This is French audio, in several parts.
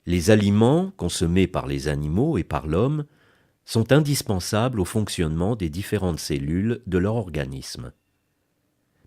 Les aliments consommés par les animaux et par l'homme sont indispensables au fonctionnement des différentes cellules de leur organisme.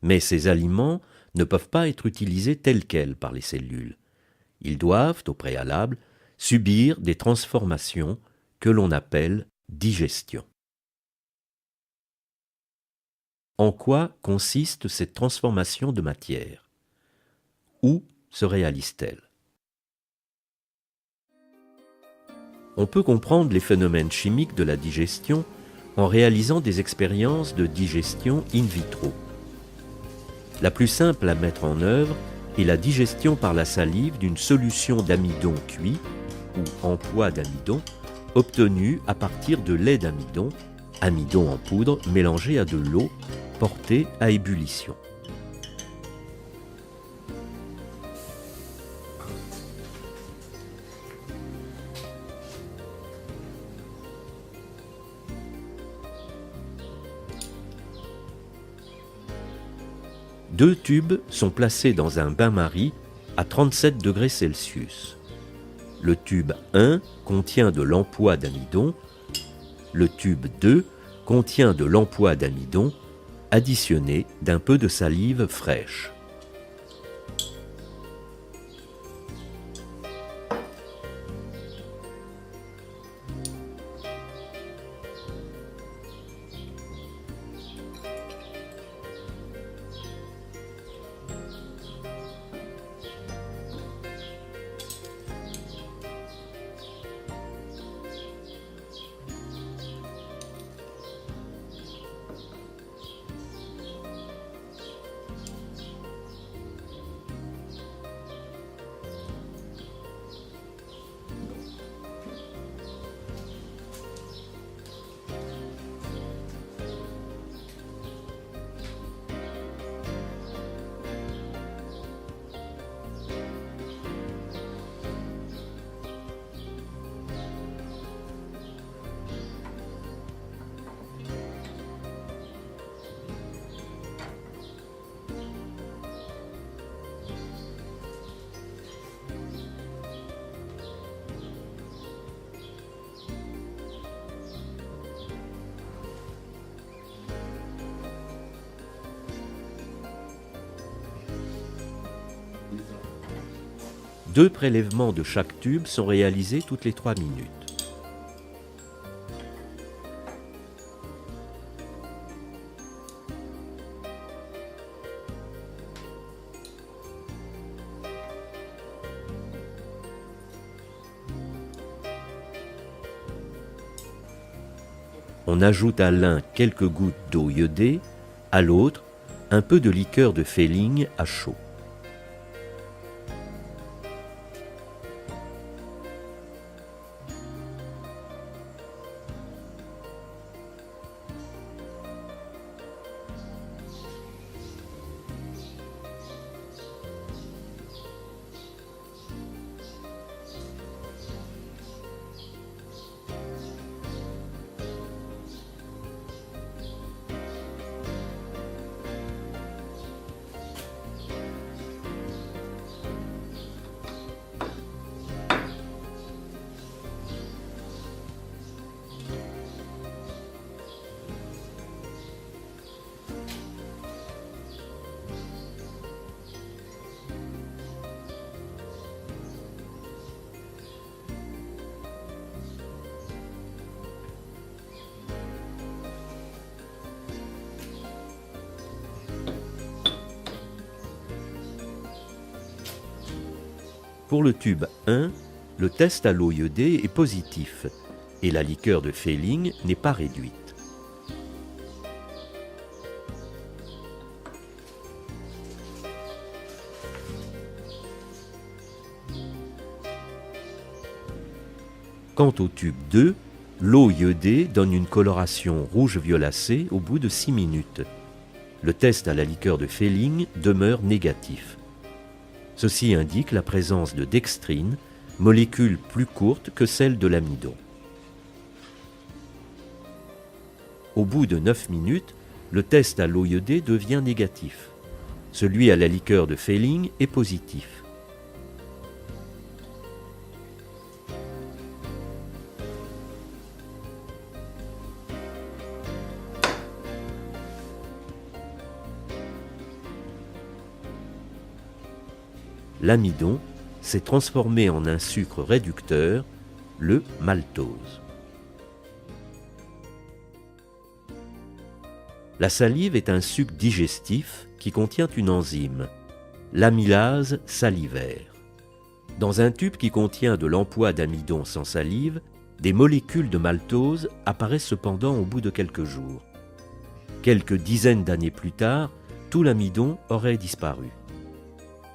Mais ces aliments ne peuvent pas être utilisés tels quels par les cellules. Ils doivent, au préalable, subir des transformations que l'on appelle digestion. En quoi consiste cette transformation de matière? Où se réalise-t-elle? On peut comprendre les phénomènes chimiques de la digestion en réalisant des expériences de digestion in vitro. La plus simple à mettre en œuvre est la digestion par la salive d'une solution d'amidon cuit ou en poids d'amidon obtenue à partir de lait d'amidon, amidon en poudre mélangé à de l'eau portée à ébullition. Deux tubes sont placés dans un bain-marie à 37 degrés Celsius. Le tube 1 contient de l'empois d'amidon, le tube 2 contient de l'empois d'amidon additionné d'un peu de salive fraîche. Deux prélèvements de chaque tube sont réalisés toutes les 3 minutes. On ajoute à l'un quelques gouttes d'eau iodée, à l'autre un peu de liqueur de Fehling à chaud. Pour le tube 1, le test à l'eau iodée est positif et la liqueur de Fehling n'est pas réduite. Quant au tube 2, l'eau iodée donne une coloration rouge-violacée au bout de 6 minutes. Le test à la liqueur de Fehling demeure négatif. Ceci indique la présence de dextrine, molécule plus courte que celle de l'amidon. Au bout de 9 minutes, le test à l'eau iodée devient négatif. Celui à la liqueur de Fehling est positif. l'amidon s'est transformé en un sucre réducteur, le maltose. La salive est un suc digestif qui contient une enzyme, l'amylase salivaire. Dans un tube qui contient de l'empois d'amidon sans salive, des molécules de maltose apparaissent cependant au bout de quelques jours. Quelques dizaines d'années plus tard, tout l'amidon aurait disparu.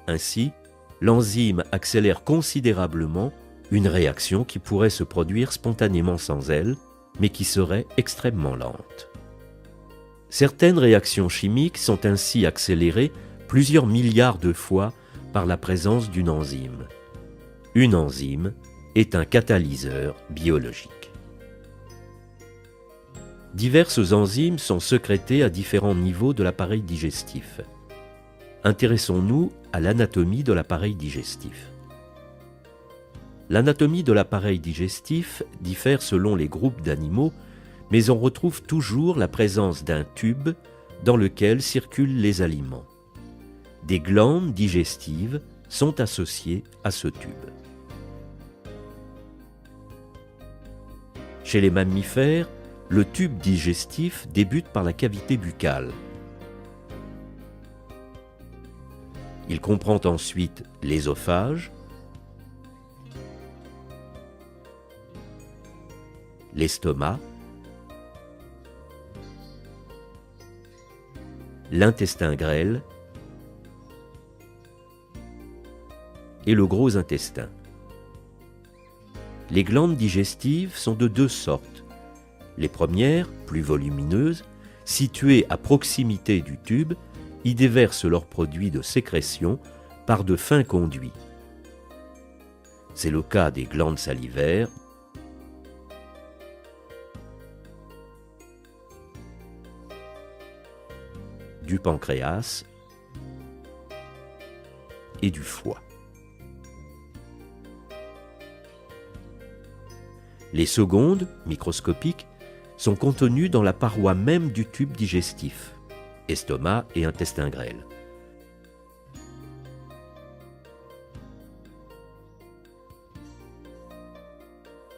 Ainsi, l'enzyme accélère considérablement une réaction qui pourrait se produire spontanément sans elle, mais qui serait extrêmement lente. Certaines réactions chimiques sont ainsi accélérées plusieurs milliards de fois par la présence d'une enzyme. Une enzyme est un catalyseur biologique. Diverses enzymes sont sécrétées à différents niveaux de l'appareil digestif. Intéressons-nous à l'anatomie de l'appareil digestif. L'anatomie de l'appareil digestif diffère selon les groupes d'animaux, mais on retrouve toujours la présence d'un tube dans lequel circulent les aliments. Des glandes digestives sont associées à ce tube. Chez les mammifères, le tube digestif débute par la cavité buccale. Il comprend ensuite l'ésophage, l'estomac, l'intestin grêle et le gros intestin. Les glandes digestives sont de deux sortes. Les premières, plus volumineuses, situées à proximité du tube, y déversent leurs produits de sécrétion par de fins conduits. C'est le cas des glandes salivaires, du pancréas et du foie. Les secondes, microscopiques, sont contenues dans la paroi même du tube digestif, estomac et intestin grêle.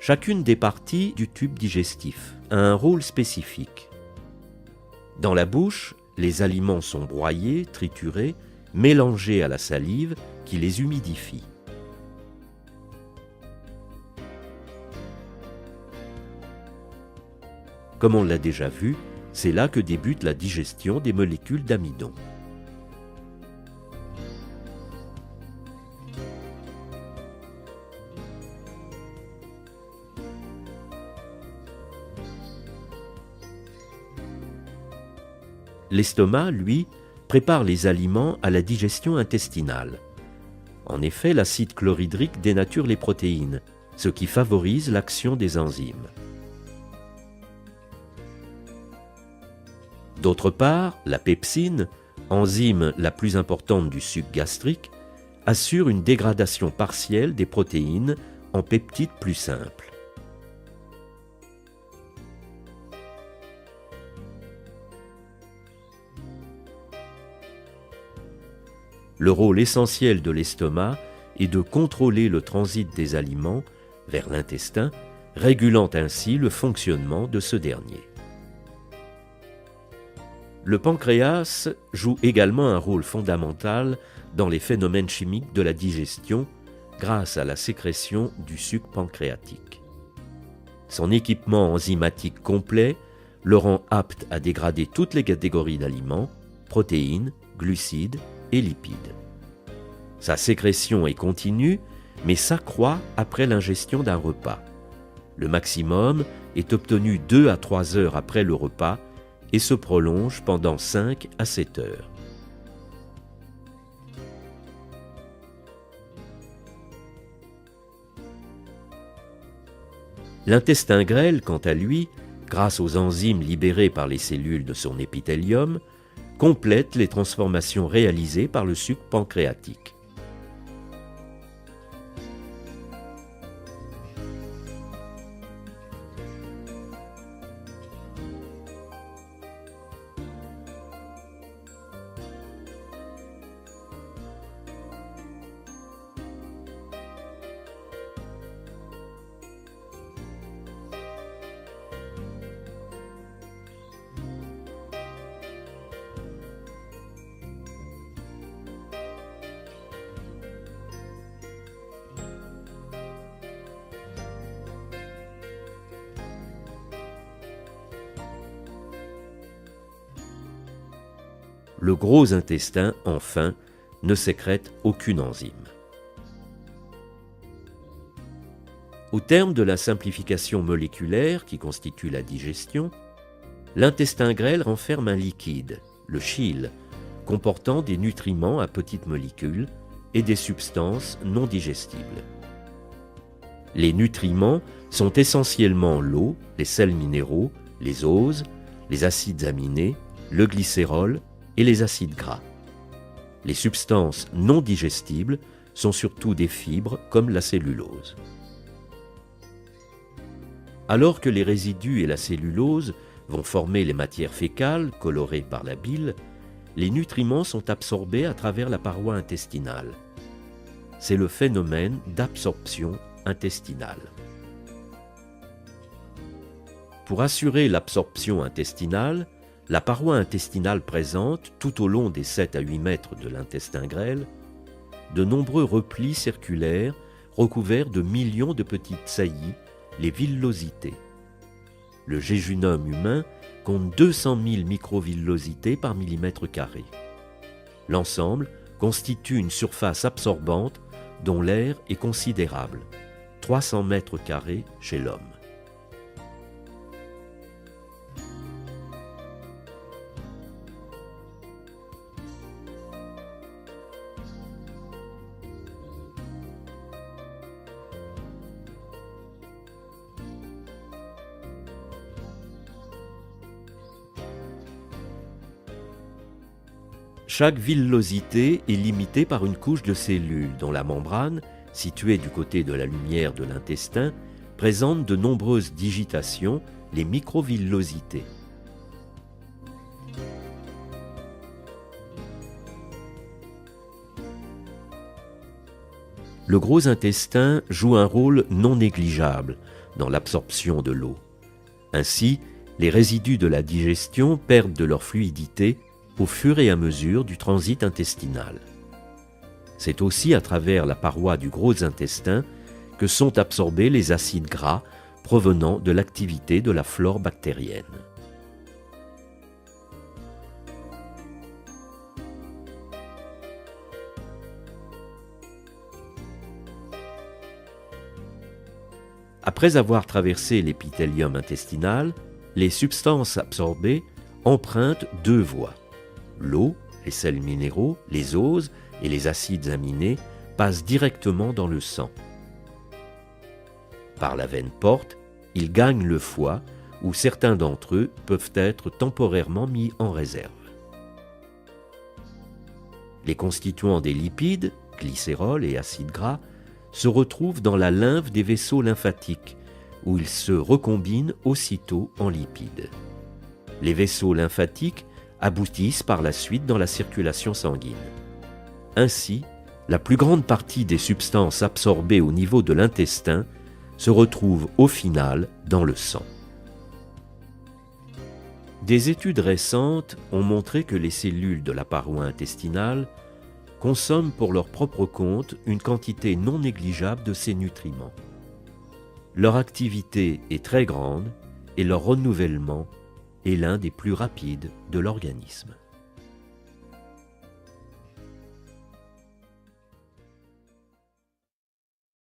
Chacune des parties du tube digestif a un rôle spécifique. Dans la bouche, les aliments sont broyés, triturés, mélangés à la salive qui les humidifie. Comme on l'a déjà vu, c'est là que débute la digestion des molécules d'amidon. L'estomac, lui, prépare les aliments à la digestion intestinale. En effet, l'acide chlorhydrique dénature les protéines, ce qui favorise l'action des enzymes. D'autre part, la pepsine, enzyme la plus importante du suc gastrique, assure une dégradation partielle des protéines en peptides plus simples. Le rôle essentiel de l'estomac est de contrôler le transit des aliments vers l'intestin, régulant ainsi le fonctionnement de ce dernier. Le pancréas joue également un rôle fondamental dans les phénomènes chimiques de la digestion grâce à la sécrétion du suc pancréatique. Son équipement enzymatique complet le rend apte à dégrader toutes les catégories d'aliments, protéines, glucides et lipides. Sa sécrétion est continue, mais s'accroît après l'ingestion d'un repas. Le maximum est obtenu 2 à 3 heures après le repas et se prolonge pendant 5 à 7 heures. L'intestin grêle, quant à lui, grâce aux enzymes libérées par les cellules de son épithélium, complète les transformations réalisées par le suc pancréatique. Le gros intestin, enfin, ne sécrète aucune enzyme. Au terme de la simplification moléculaire qui constitue la digestion, l'intestin grêle renferme un liquide, le chyle, comportant des nutriments à petites molécules et des substances non digestibles. Les nutriments sont essentiellement l'eau, les sels minéraux, les oses, les acides aminés, le glycérol et les acides gras. Les substances non digestibles sont surtout des fibres comme la cellulose. Alors que les résidus et la cellulose vont former les matières fécales colorées par la bile, les nutriments sont absorbés à travers la paroi intestinale. C'est le phénomène d'absorption intestinale. Pour assurer l'absorption intestinale, la paroi intestinale présente, tout au long des 7 à 8 mètres de l'intestin grêle, de nombreux replis circulaires recouverts de millions de petites saillies, les villosités. Le jéjunum humain compte 200 000 microvillosités par millimètre carré. L'ensemble constitue une surface absorbante dont l'aire est considérable, 300 mètres carrés chez l'homme. Chaque villosité est limitée par une couche de cellules dont la membrane, située du côté de la lumière de l'intestin, présente de nombreuses digitations, les microvillosités. Le gros intestin joue un rôle non négligeable dans l'absorption de l'eau. Ainsi, les résidus de la digestion perdent de leur fluidité au fur et à mesure du transit intestinal. C'est aussi à travers la paroi du gros intestin que sont absorbés les acides gras provenant de l'activité de la flore bactérienne. Après avoir traversé l'épithélium intestinal, les substances absorbées empruntent 2 voies. L'eau, les sels minéraux, les oses et les acides aminés passent directement dans le sang. Par la veine porte, ils gagnent le foie, où certains d'entre eux peuvent être temporairement mis en réserve. Les constituants des lipides, glycérol et acides gras, se retrouvent dans la lymphe des vaisseaux lymphatiques, où ils se recombinent aussitôt en lipides. Les vaisseaux lymphatiques aboutissent par la suite dans la circulation sanguine. Ainsi, la plus grande partie des substances absorbées au niveau de l'intestin se retrouvent au final dans le sang. Des études récentes ont montré que les cellules de la paroi intestinale consomment pour leur propre compte une quantité non négligeable de ces nutriments. Leur activité est très grande et leur renouvellement est l'un des plus rapides de l'organisme.